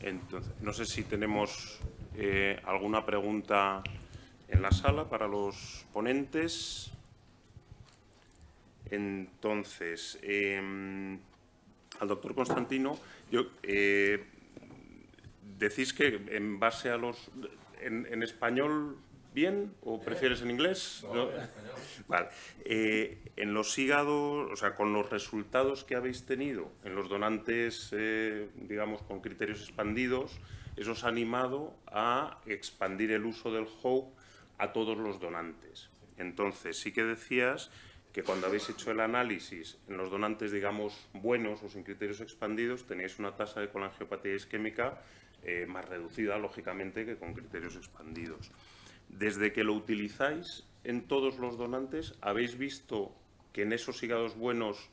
Entonces, no sé si tenemos alguna pregunta en la sala para los ponentes. Entonces, al doctor Constantino, decís que en base a los... ¿En español bien o prefieres en inglés? No, en español. Vale. En los hígados, o sea, con los resultados que habéis tenido en los donantes, digamos, con criterios expandidos, eso os ha animado a expandir el uso del HOPE a todos los donantes. Entonces, sí que decías que cuando habéis hecho el análisis en los donantes, digamos, buenos o sin criterios expandidos, teníais una tasa de colangiopatía isquémica más reducida, lógicamente, que con criterios expandidos. Desde que lo utilizáis en todos los donantes, ¿habéis visto que en esos hígados buenos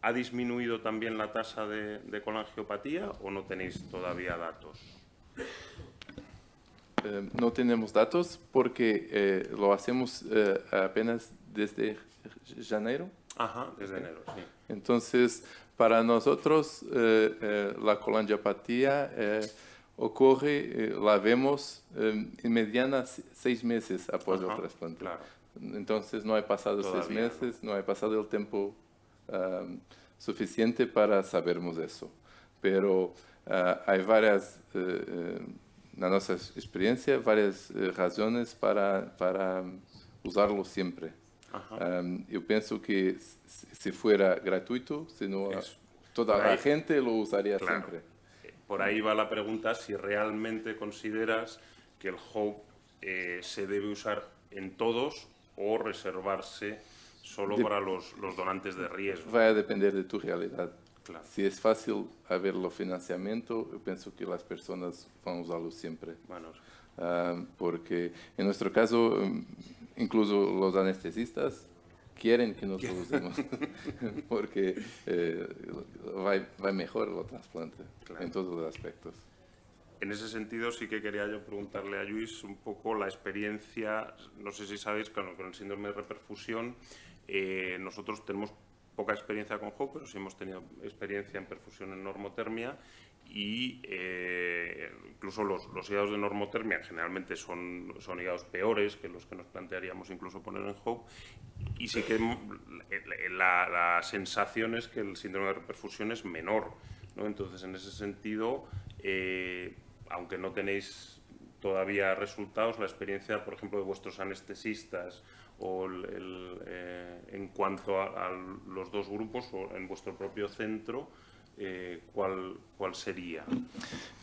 ha disminuido también la tasa de colangiopatía o no tenéis todavía datos? No tenemos datos porque lo hacemos apenas desde enero. Ajá, desde enero, sí. Entonces, para nosotros, la colangiopatía ocurre, la vemos en mediana 6 meses após el trasplante. Claro. Entonces, no ha pasado Todavía 6 meses, no ha pasado el tiempo suficiente para sabermos eso. Pero hay varias, na nossa experiência, várias razões para usá-lo sempre. Eu penso que se fuera gratuito, si no, toda la gente lo usaría siempre. Por ahí va la pregunta si realmente consideras que el HOPE se debe usar en todos o reservarse solo para los donantes de riesgo. Vai a depender de tu realidad. Claro. Si es fácil haberlo financiamiento, yo pienso que las personas van a usarlo siempre. Bueno, porque en nuestro caso, incluso los anestesistas quieren que nos lo usemos, porque va mejor el trasplante en todos los aspectos. En ese sentido, sí que quería yo preguntarle a Lluís un poco la experiencia, no sé si sabéis, con el síndrome de reperfusión, nosotros tenemos poca experiencia con HOPE, pero sí hemos tenido experiencia en perfusión en normotermia y incluso los hígados de normotermia generalmente son hígados peores que los que nos plantearíamos incluso poner en HOPE, y sí que la sensación es que el síndrome de reperfusión es menor, ¿no? Entonces, en ese sentido, aunque no tenéis todavía resultados, la experiencia, por ejemplo, de vuestros anestesistas o en cuanto a los dos grupos o en vuestro propio centro, ¿cuál sería?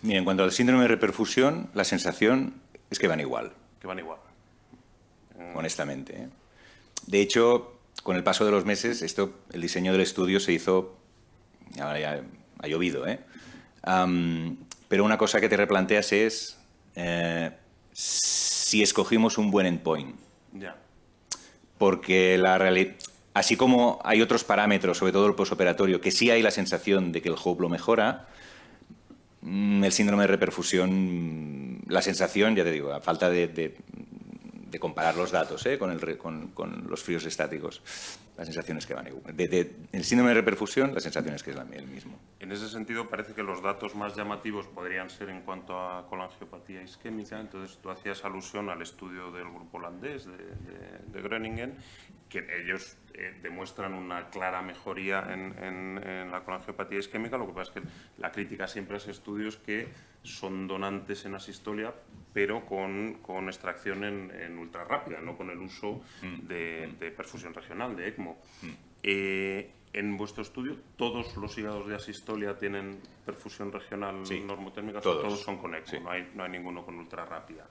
Mira, en cuanto al síndrome de reperfusión, la sensación es que van igual. Que van igual. Honestamente, ¿eh? De hecho, con el paso de los meses, el diseño del estudio se hizo... Ya ha llovido, ¿eh? Pero una cosa que te replanteas es si escogimos un buen endpoint. Ya. Porque la realidad, así como hay otros parámetros, sobre todo el posoperatorio, que sí hay la sensación de que el HOPE lo mejora, el síndrome de reperfusión, la sensación, ya te digo, a falta de comparar los datos con los fríos estáticos, la sensación es que van igual. El síndrome de reperfusión, la sensación es que es el mismo. En ese sentido, parece que los datos más llamativos podrían ser en cuanto a colangiopatía isquémica. Entonces, tú hacías alusión al estudio del grupo holandés de Groningen, que ellos demuestran una clara mejoría en la colangiopatía isquémica. Lo que pasa es que la crítica siempre a ese estudio es que son donantes en asistolia, pero con extracción en ultra rápida, no con el uso de perfusión regional, de ECMO. En vuestro estudio, ¿todos los hígados de asistolia tienen perfusión regional normotérmica? Todos son con ECMO, sí. No hay ninguno con ultra rápida.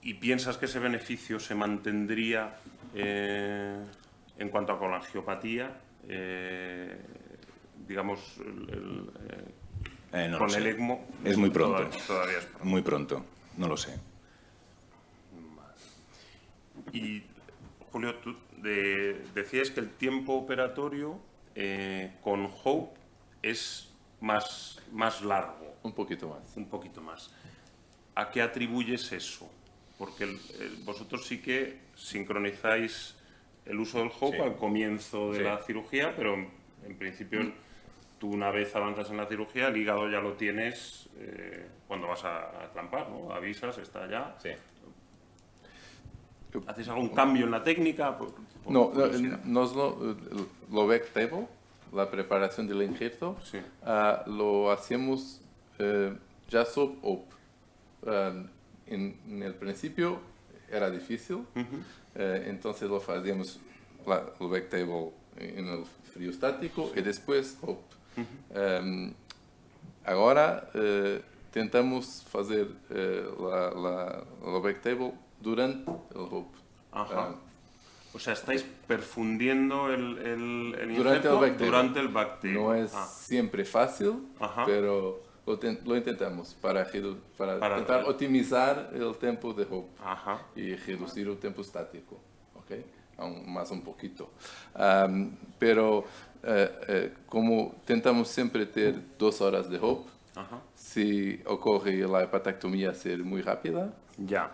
¿Y piensas que ese beneficio se mantendría en cuanto a colangiopatía? Digamos, no con lo el sé. ECMO. Es muy pronto. Todavía es pronto. Muy pronto, no lo sé. Y, Julio, tú decías que el tiempo operatorio con HOPE es más largo. Un poquito más. Un poquito más. ¿A qué atribuyes eso? Porque vosotros sí que sincronizáis el uso del HOPE al comienzo de la cirugía, pero en principio tú una vez avanzas en la cirugía, el hígado ya lo tienes cuando vas a clampar, ¿no? Avisas, está ya. Sí. ¿Haces algún cambio en la técnica? No, lo back table, la preparación del injerto, Sí. lo hacemos ya sobre OP. En el principio era difícil, entonces lo hacíamos el back table en el frío estático y después OP. Ahora tentamos hacer el back table durante el OP. Ajá. O sea, estáis perfundiendo el Durante injerto el back table. durante el back table. No es siempre fácil, Ajá. pero lo intentamos para intentar optimizar el tiempo de hope Ajá. y reducir el tiempo estático, ¿ok? Aún más un poquito. Pero como tentamos siempre tener 2 horas de hope, Ajá. si ocurre la hepatectomía ser muy rápida, Ya.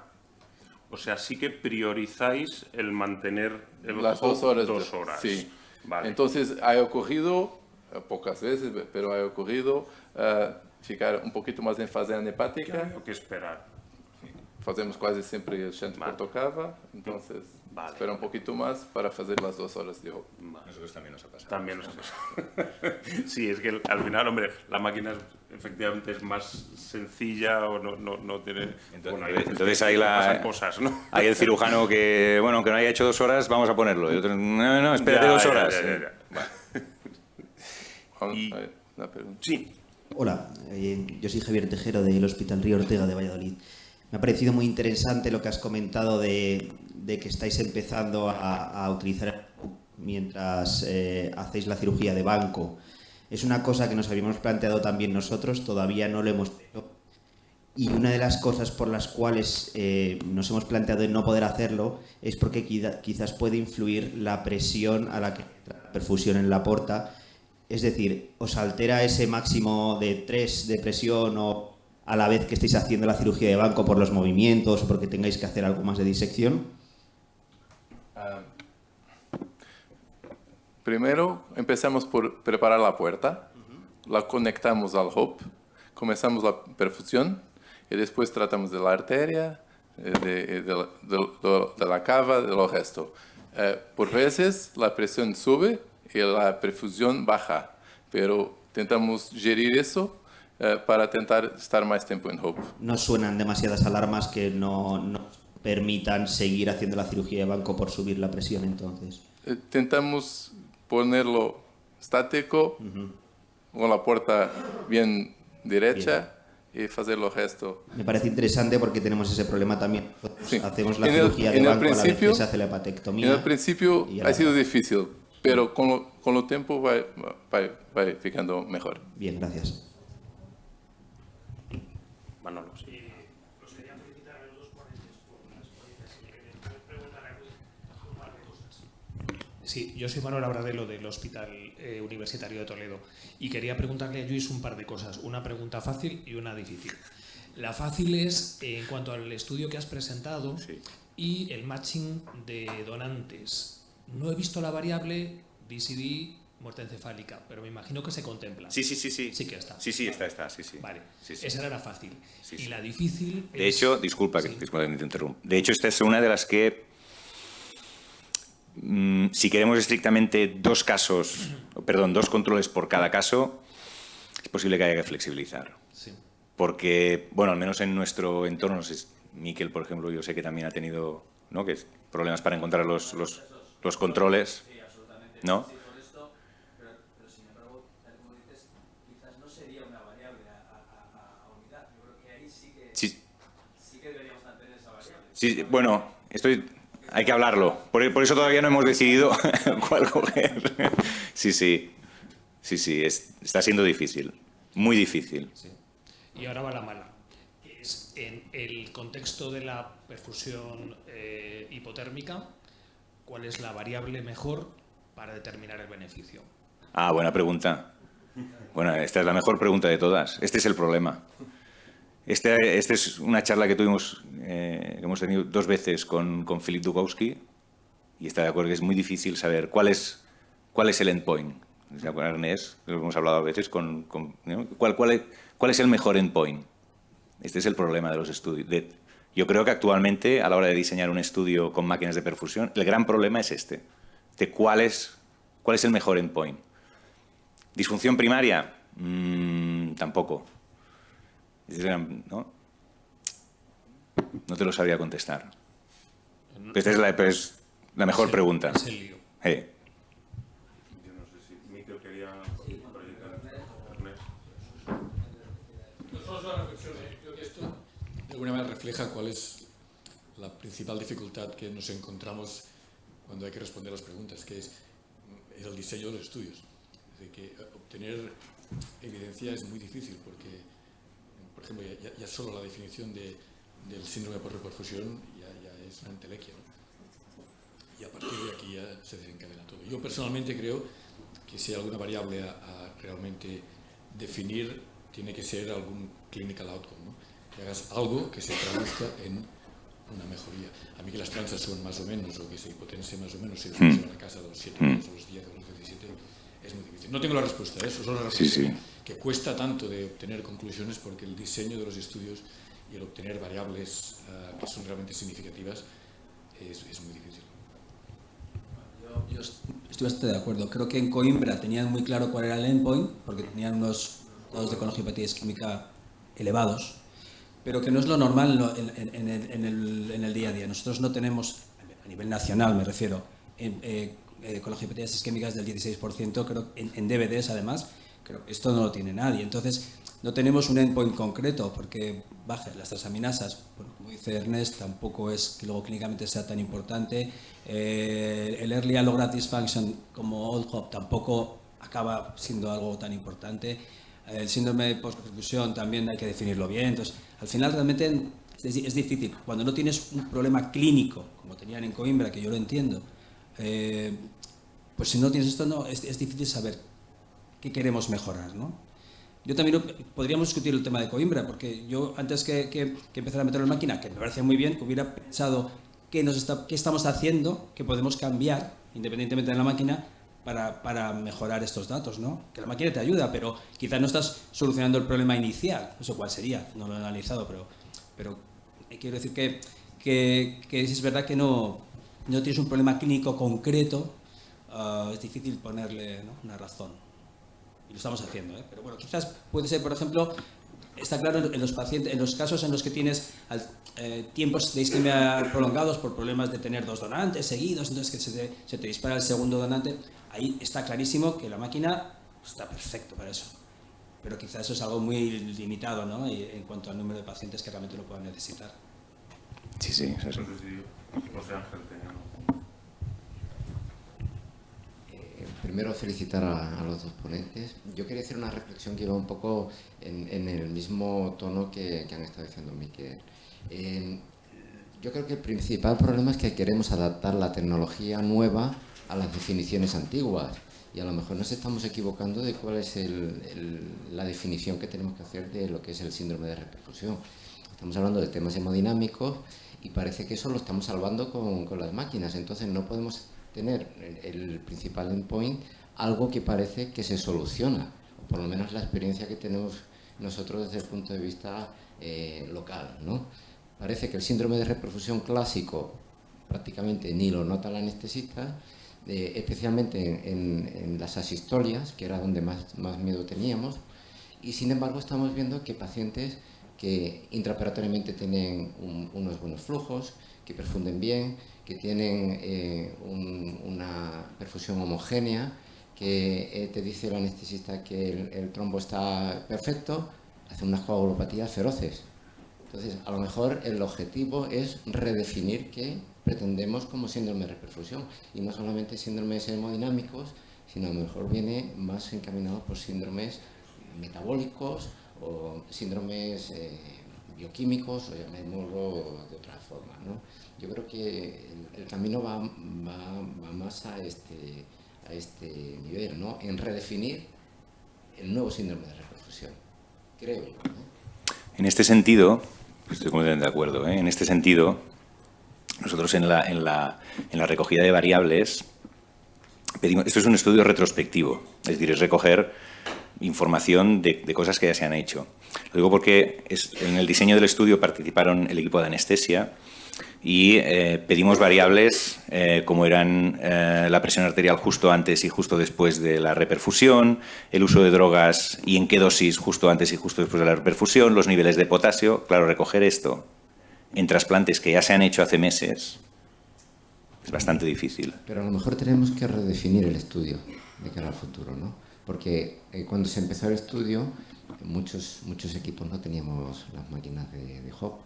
O sea, sí que priorizáis el mantener el las hope 2 horas. 2 horas. Sí. Vale. Entonces ha ocurrido, pocas veces, pero ha ocurrido ficar un poquito más en fase anhepática. Tengo que esperar. Fazemos quase sempre el shunt por tocava, entonces Vale. espera un poquito más para hacer las 2 horas de hope. Nosotros también nos ha pasado. También nos pasa. Sí, es que al final, hombre, la máquina efectivamente es más sencilla o no tiene... Bueno, hay veces Entonces que ahí pasan cosas, ¿no? hay el cirujano que, bueno, aunque no haya hecho 2 horas, vamos a ponerlo. Y otro, no, espérate 2 horas. Vamos, Y- a ver, una pregunta. Sí. Hola, yo soy Javier Tejero del Hospital Río Ortega de Valladolid. Me ha parecido muy interesante lo que has comentado de que estáis empezando a utilizar mientras hacéis la cirugía de banco. Es una cosa que nos habíamos planteado también nosotros, todavía no lo hemos hecho. Y una de las cosas por las cuales nos hemos planteado en no poder hacerlo es porque quizás puede influir la presión a la que entra la perfusión en la porta. Es decir, ¿os altera ese máximo de 3 de presión o a la vez que estéis haciendo la cirugía de banco por los movimientos o porque tengáis que hacer algo más de disección? Primero empezamos por preparar la puerta, la conectamos al hope, comenzamos la perfusión y después tratamos de la arteria, de la cava, de lo resto. Por veces la presión sube y la perfusión baja, pero tentamos gerir eso para intentar estar más tiempo en hope. ¿No suenan demasiadas alarmas que no permitan seguir haciendo la cirugía de banco por subir la presión entonces? Tentamos ponerlo estático, con la puerta bien derecha y hacer lo resto. Me parece interesante porque tenemos ese problema también. Sí. Hacemos la En el- cirugía de en el banco a la vez principio- que se hace la hepatectomía. En el principio y a ha la- sido difícil, pero con el tiempo va ficando mejor. Bien, gracias. Manolo, sí. Os quería felicitar a los dos ponentes por las ponentes y quería preguntar a Luis un par de cosas. Sí, yo soy Manuel Abradelo del Hospital Universitario de Toledo y quería preguntarle a Luis un par de cosas, una pregunta fácil y una difícil. La fácil es en cuanto al estudio que has presentado y el matching de donantes. No he visto la variable DCD muerte encefálica, pero me imagino que se contempla. Sí. Sí que está. Sí, está, sí. Vale, Sí. esa era la fácil. Sí, Y sí. la difícil De es... hecho, disculpa que Sí. te interrumpo. De hecho, esta es una de las que, si queremos estrictamente 2 controles por cada caso, es posible que haya que flexibilizar. Sí. Porque, bueno, al menos en nuestro entorno, Miquel, por ejemplo, yo sé que también ha tenido, ¿no?, que problemas para encontrar los controles, ¿no? Sí, por esto, pero sin embargo, tal como dices, quizás no sería una variable a unidad. Yo creo que ahí sí que deberíamos mantener esa variable. Sí, bueno, hay que hablarlo. Por eso todavía no hemos decidido cuál coger. Sí, está siendo difícil, muy difícil. Sí. Y ahora va la mala, que es en el contexto de la perfusión hipotérmica, ¿cuál es la variable mejor para determinar el beneficio? Ah, buena pregunta. Bueno, esta es la mejor pregunta de todas. Este es el problema. Esta es una charla que hemos tenido 2 veces con Filip Dubowski y está de acuerdo que es muy difícil saber cuál es el endpoint. ¿Se acuerdan, Ernest? Lo hemos hablado a veces ¿no? ¿Cuál es el mejor endpoint? Este es el problema de los estudios. Yo creo que actualmente, a la hora de diseñar un estudio con máquinas de perfusión, el gran problema es este. De ¿cuál es el mejor endpoint? ¿Disfunción primaria? Tampoco. ¿No? No te lo sabría contestar. Esta es la mejor pregunta. Es el lío. Yo no sé si Miquel quería proyectar. Solo una reflexión. Creo que esto de alguna manera refleja cuál es la principal dificultad que nos encontramos cuando hay que responder las preguntas, que es el diseño de los estudios. Es decir, que obtener evidencia es muy difícil porque, por ejemplo, ya solo la definición del síndrome por reperfusión ya es una entelequia, ¿no? Y a partir de aquí ya se desencadena todo. Yo personalmente creo que si hay alguna variable a realmente definir, tiene que ser algún clinical outcome, ¿no? Que hagas algo que se traduzca en una mejoría. A mí que las transas son más o menos, o que se hipotense más o menos, si se van a casa a los 7 años, a los 10 o a los 17, es muy difícil. No tengo la respuesta a eso, solo la respuesta que cuesta tanto de obtener conclusiones porque el diseño de los estudios y el obtener variables que son realmente significativas es muy difícil. Yo estoy bastante de acuerdo. Creo que en Coimbra tenían muy claro cuál era el endpoint, porque tenían unos datos de colegiopatía isquémica elevados, pero que no es lo normal en el día a día. Nosotros no tenemos, a nivel nacional me refiero, colegiopatías isquémicas del 16%, creo, en DVDs además, creo que esto no lo tiene nadie. Entonces, no tenemos un endpoint concreto, porque las transaminasas, bueno, como dice Ernest, tampoco es que luego clínicamente sea tan importante. El Early Allograft Dysfunction como Old Hop tampoco acaba siendo algo tan importante. El síndrome de post-perfusión también hay que definirlo bien. Entonces, al final realmente es difícil. Cuando no tienes un problema clínico, como tenían en Coimbra, que yo lo entiendo, pues si no tienes esto, es difícil saber qué queremos mejorar, ¿no? Yo también podríamos discutir el tema de Coimbra, porque yo antes que empezar a meterlo en máquina, que me parece muy bien, hubiera pensado qué estamos haciendo, qué podemos cambiar, independientemente de la máquina, para mejorar estos datos, ¿no? Que la máquina te ayuda, pero quizás no estás solucionando el problema inicial. Eso cuál sería, no lo he analizado, pero quiero decir que es verdad que no tienes un problema clínico concreto, es difícil ponerle, ¿no?, una razón. Y lo estamos haciendo, ¿eh? Pero bueno, quizás puede ser, por ejemplo, está claro en los pacientes, en los casos en los que tienes tiempos de isquemia prolongados por problemas de tener dos donantes seguidos, entonces que se te dispara el segundo donante, ahí está clarísimo que la máquina está perfecto para eso. Pero quizás eso es algo muy limitado, ¿no?, y en cuanto al número de pacientes que realmente lo puedan necesitar. Sí, es así. José Ángel tenía. Primero felicitar a los dos ponentes. Yo quería hacer una reflexión que iba un poco en el mismo tono que han estado diciendo Miquel. Yo creo que el principal problema es que queremos adaptar la tecnología nueva a las definiciones antiguas y a lo mejor nos estamos equivocando de cuál es la definición que tenemos que hacer de lo que es el síndrome de reperfusión. Estamos hablando de temas hemodinámicos y parece que eso lo estamos salvando con las máquinas, entonces no podemos tener el principal endpoint algo que parece que se soluciona, o por lo menos la experiencia que tenemos nosotros desde el punto de vista local, ¿no? Parece que el síndrome de reperfusión clásico prácticamente ni lo nota el anestesista, especialmente en las asistolias, que era donde más miedo teníamos, y sin embargo estamos viendo que pacientes que intraoperatoriamente tienen unos buenos flujos, que perfunden bien, que tienen una perfusión homogénea, que te dice el anestesista que el trombo está perfecto, hace unas coagulopatías feroces. Entonces, a lo mejor el objetivo es redefinir qué pretendemos como síndrome de reperfusión, y no solamente síndromes hemodinámicos, sino a lo mejor viene más encaminado por síndromes metabólicos o síndromes bioquímicos, o llamémoslo de otra forma, ¿no? Yo creo que el camino va más a este nivel, ¿no?, en redefinir el nuevo síndrome de reperfusión, creo yo, ¿no? En este sentido, estoy completamente de acuerdo, ¿eh? En este sentido, nosotros en la recogida de variables esto es un estudio retrospectivo, es decir, es recoger información de cosas que ya se han hecho. Lo digo porque en el diseño del estudio participaron el equipo de anestesia y pedimos variables como eran la presión arterial justo antes y justo después de la reperfusión, el uso de drogas y en qué dosis justo antes y justo después de la reperfusión, los niveles de potasio. Claro, recoger esto en trasplantes que ya se han hecho hace meses es bastante difícil. Pero a lo mejor tenemos que redefinir el estudio de cara al futuro, ¿no? Porque cuando se empezó el estudio, muchos equipos no teníamos las máquinas de Hope.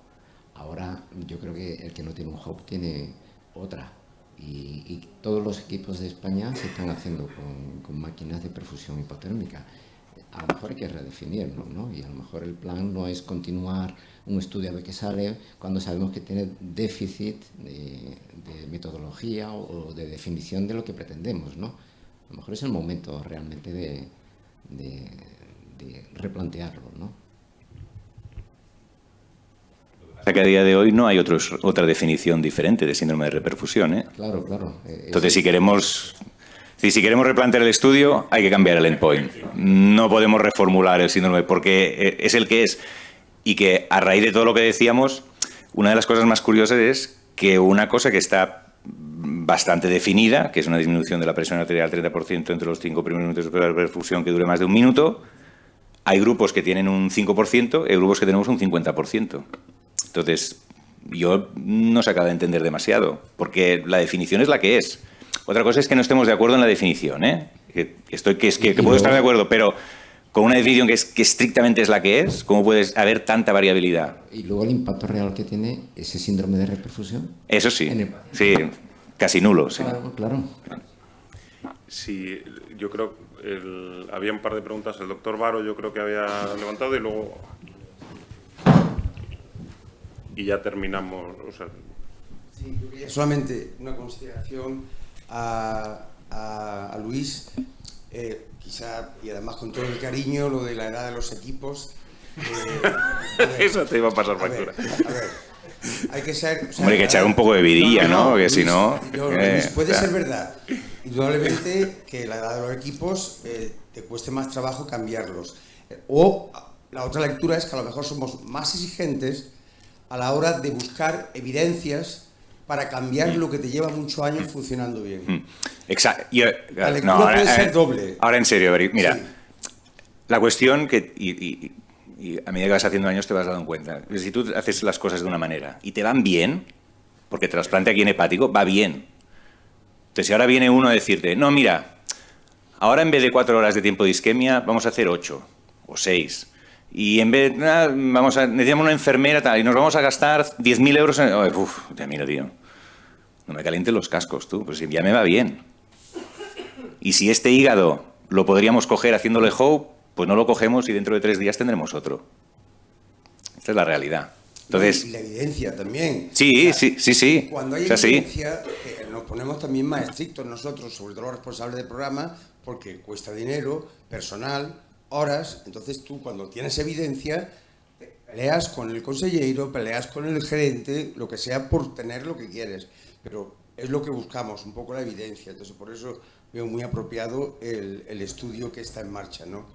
Ahora yo creo que el que no tiene un Hope tiene otra. Y todos los equipos de España se están haciendo con máquinas de perfusión hipotérmica. A lo mejor hay que redefinirlo, ¿no? Y a lo mejor el plan no es continuar un estudio a ver qué sale cuando sabemos que tiene déficit de metodología o de definición de lo que pretendemos, ¿no? A lo mejor es el momento realmente de replantearlo, ¿no? O sea que a día de hoy no hay otra definición diferente de síndrome de reperfusión, ¿eh? Claro, claro. Entonces, si queremos replantear el estudio, hay que cambiar el endpoint. No podemos reformular el síndrome porque es el que es. Y que a raíz de todo lo que decíamos, una de las cosas más curiosas es que una cosa que está bastante definida, que es una disminución de la presión arterial al 30% entre los 5 primeros minutos de la reperfusión que dure más de un minuto, hay grupos que tienen un 5% y hay grupos que tenemos un 50%. Entonces, yo no se acaba de entender demasiado, porque la definición es la que es. Otra cosa es que no estemos de acuerdo en la definición, ¿eh? Que puedo estar de acuerdo, pero con una definición que estrictamente es la que es, ¿cómo puede haber tanta variabilidad? Y luego el impacto real que tiene ese síndrome de reperfusión. Eso sí, sí, casi nulo. Sí. Claro, claro. Sí, yo creo había un par de preguntas. El doctor Baro yo creo que había levantado y luego... Y ya terminamos. O sea... Sí, yo quería solamente una consideración a Luis, quizá, y además con todo el cariño, lo de la edad de los equipos. Eso te iba a pasar factura. A ver, hay que ser... O sea, hombre, hay que echar un poco de vidilla, ¿no? Porque Luis, si no... Luis, puede ser verdad. Indudablemente que la edad de los equipos te cueste más trabajo cambiarlos. O la otra lectura es que a lo mejor somos más exigentes a la hora de buscar evidencias para cambiar lo que te lleva muchos años funcionando bien. Exacto. La lectura puede ser doble. Ahora en serio, mira, Sí. la cuestión que... Y a medida que vas haciendo años te vas dando cuenta. Si tú haces las cosas de una manera y te van bien, porque trasplante aquí en hepático va bien. Entonces, si ahora viene uno a decirte, no, mira, ahora en vez de 4 horas de tiempo de isquemia, vamos a hacer 8 o 6. Y en vez, necesitamos una enfermera tal, y nos vamos a gastar 10.000 euros en... Uf, mira, tío, no me calientes los cascos, tú, pues ya me va bien. Y si este hígado lo podríamos coger haciéndole Hope, pues no lo cogemos y dentro de 3 días tendremos otro. Esta es la realidad. Entonces, Y la evidencia también. Sí, sí. Cuando hay evidencia, nos ponemos también más estrictos nosotros, sobre todo los responsables del programa, porque cuesta dinero, personal, horas. Entonces tú, cuando tienes evidencia, peleas con el consejero, peleas con el gerente, lo que sea, por tener lo que quieres. Pero es lo que buscamos, un poco la evidencia. Entonces, por eso veo muy apropiado el estudio que está en marcha, ¿no?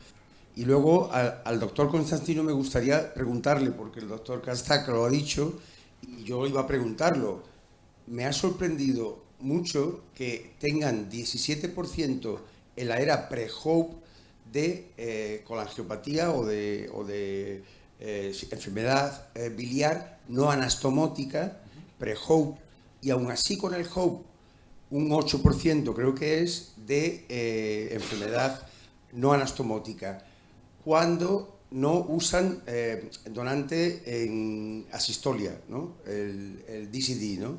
Y luego al doctor Constantino me gustaría preguntarle, porque el doctor Castaca lo ha dicho, y yo iba a preguntarlo. Me ha sorprendido mucho que tengan 17% en la era pre-Hope de colangiopatía o de enfermedad biliar no anastomótica, pre-Hope, y aún así con el Hope un 8% creo que es de enfermedad no anastomótica, cuando no usan donante en asistolia, ¿no? el DCD, ¿no?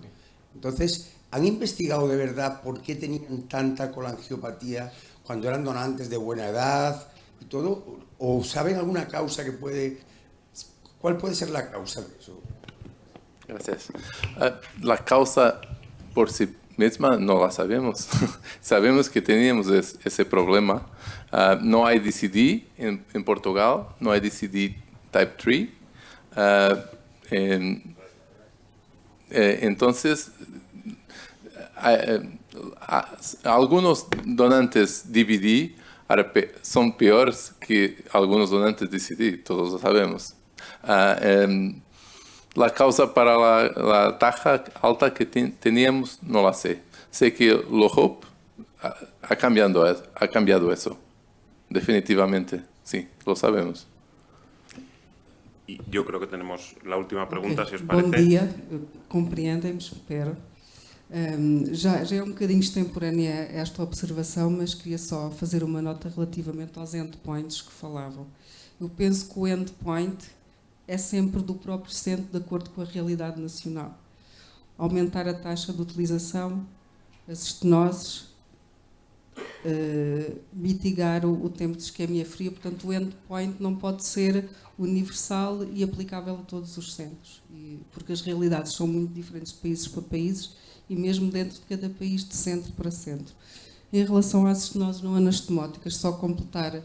Entonces, ¿han investigado de verdad por qué tenían tanta colangiopatía cuando eran donantes de buena edad y todo? ¿O saben alguna causa que puede... ¿Cuál puede ser la causa de eso? Gracias. La causa por sí misma no la sabemos. Sabemos que teníamos ese problema. No hay DCD en Portugal, no hay DCD Type 3. Entonces, algunos donantes DVD son peores que algunos donantes de CD, todos lo sabemos. La causa para la taja alta que teníamos no la sé. Sé que lo Hope ha cambiado eso. Definitivamente, sí, lo sabemos. Y yo creo que tenemos la última pregunta, si os parece. Bom dia, compreendem-me, espero. Já é bocadinho extemporânea esta observação, mas queria só fazer uma nota relativamente aos endpoints que falavam. Eu penso que o endpoint é sempre do próprio centro, de acordo com a realidade nacional. Aumentar a taxa de utilização, as estenoses, mitigar o tempo de isquemia fria. Portanto, o endpoint não pode ser universal e aplicável a todos os centros, porque as realidades são muito diferentes de países para países e mesmo dentro de cada país, de centro para centro. Em relação às estenoses não anastomóticas, só completar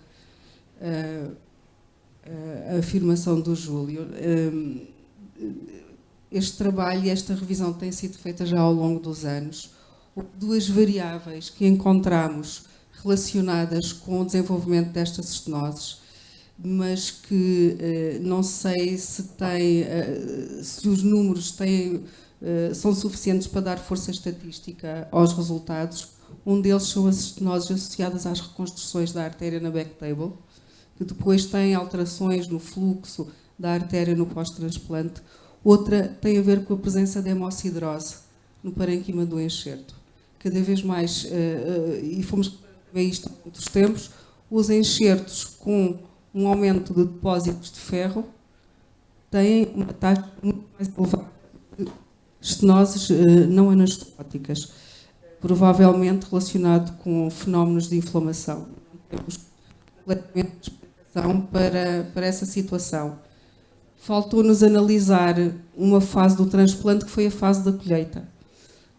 a afirmação do Júlio. Este trabalho e esta revisão tem sido feita já ao longo dos anos. Duas variáveis que encontramos relacionadas com o desenvolvimento destas estenoses, mas que não sei se os números são suficientes para dar força estatística aos resultados. Um deles são as estenoses associadas às reconstruções da artéria na backtable, que depois têm alterações no fluxo da artéria no pós-transplante. Outra tem a ver com a presença de hemocidrose no parênquima do enxerto. Cada vez mais, e fomos ver isto há muitos tempos, os enxertos com um aumento de depósitos de ferro têm uma taxa muito mais elevada de estenoses não anastomóticas, provavelmente relacionado com fenómenos de inflamação. Temos completamente explicação para essa situação. Faltou-nos analisar uma fase do transplante que foi a fase da colheita.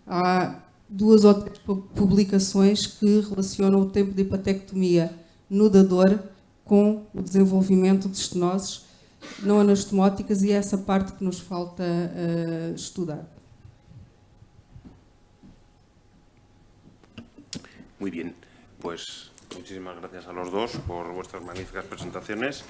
Há 2 ou 3 publicações que relacionam o tempo de hepatectomia no dador com o desenvolvimento de estenoses não anastomóticas e é essa parte que nos falta estudar. Muy bien, pues muchísimas gracias a los dos por vuestras magníficas presentaciones.